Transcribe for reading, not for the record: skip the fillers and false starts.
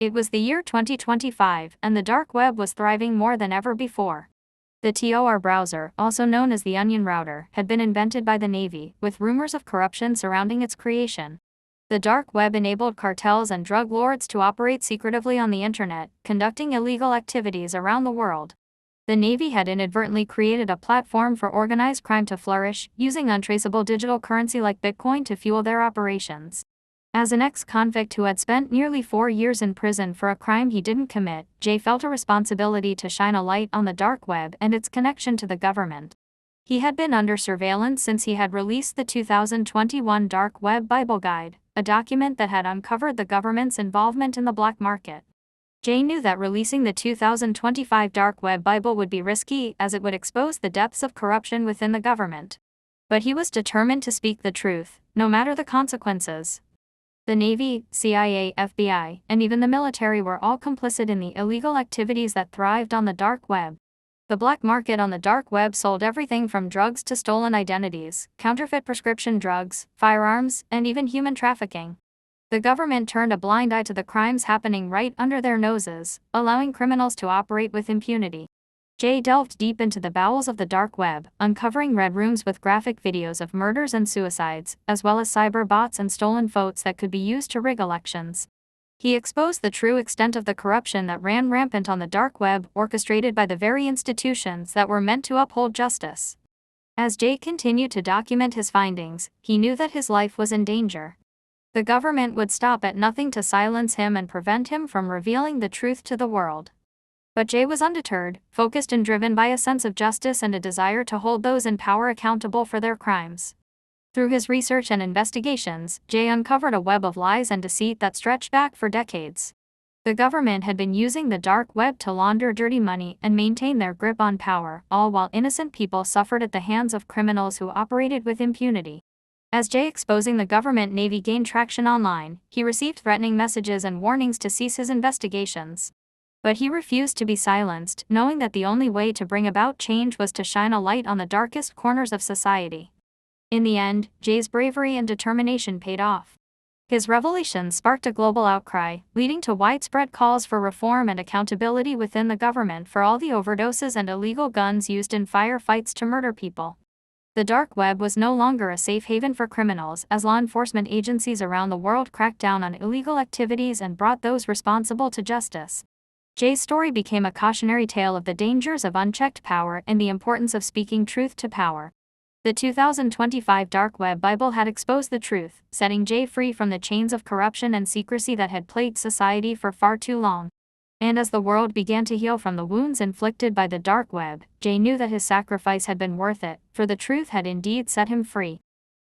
It was the year 2025, and the dark web was thriving more than ever before. The Tor browser, also known as the Onion router, had been invented by the Navy, with rumors of corruption surrounding its creation. The dark web enabled cartels and drug lords to operate secretively on the internet, conducting illegal activities around the world. The Navy had inadvertently created a platform for organized crime to flourish, using untraceable digital currency like Bitcoin to fuel their operations. As an ex-convict who had spent nearly 4 years in prison for a crime he didn't commit, Jay felt a responsibility to shine a light on the dark web and its connection to the government. He had been under surveillance since he had released the 2021 Dark Web Bible Guide, a document that had uncovered the government's involvement in the black market. Jay knew that releasing the 2025 Dark Web Bible would be risky, as it would expose the depths of corruption within the government. But he was determined to speak the truth, no matter the consequences. The Navy, CIA, FBI, and even the military were all complicit in the illegal activities that thrived on the dark web. The black market on the dark web sold everything from drugs to stolen identities, counterfeit prescription drugs, firearms, and even human trafficking. The government turned a blind eye to the crimes happening right under their noses, allowing criminals to operate with impunity. Jay delved deep into the bowels of the dark web, uncovering red rooms with graphic videos of murders and suicides, as well as cyber bots and stolen votes that could be used to rig elections. He exposed the true extent of the corruption that ran rampant on the dark web, orchestrated by the very institutions that were meant to uphold justice. As Jay continued to document his findings, he knew that his life was in danger. The government would stop at nothing to silence him and prevent him from revealing the truth to the world. But Jay was undeterred, focused and driven by a sense of justice and a desire to hold those in power accountable for their crimes. Through his research and investigations, Jay uncovered a web of lies and deceit that stretched back for decades. The government had been using the dark web to launder dirty money and maintain their grip on power, all while innocent people suffered at the hands of criminals who operated with impunity. As Jay exposing the government Navy gained traction online, he received threatening messages and warnings to cease his investigations. But he refused to be silenced, knowing that the only way to bring about change was to shine a light on the darkest corners of society. In the end, Jay's bravery and determination paid off. His revelations sparked a global outcry, leading to widespread calls for reform and accountability within the government for all the overdoses and illegal guns used in firefights to murder people. The dark web was no longer a safe haven for criminals, as law enforcement agencies around the world cracked down on illegal activities and brought those responsible to justice. Jay's story became a cautionary tale of the dangers of unchecked power and the importance of speaking truth to power. The 2025 Dark Web Bible had exposed the truth, setting Jay free from the chains of corruption and secrecy that had plagued society for far too long. And as the world began to heal from the wounds inflicted by the dark web, Jay knew that his sacrifice had been worth it, for the truth had indeed set him free.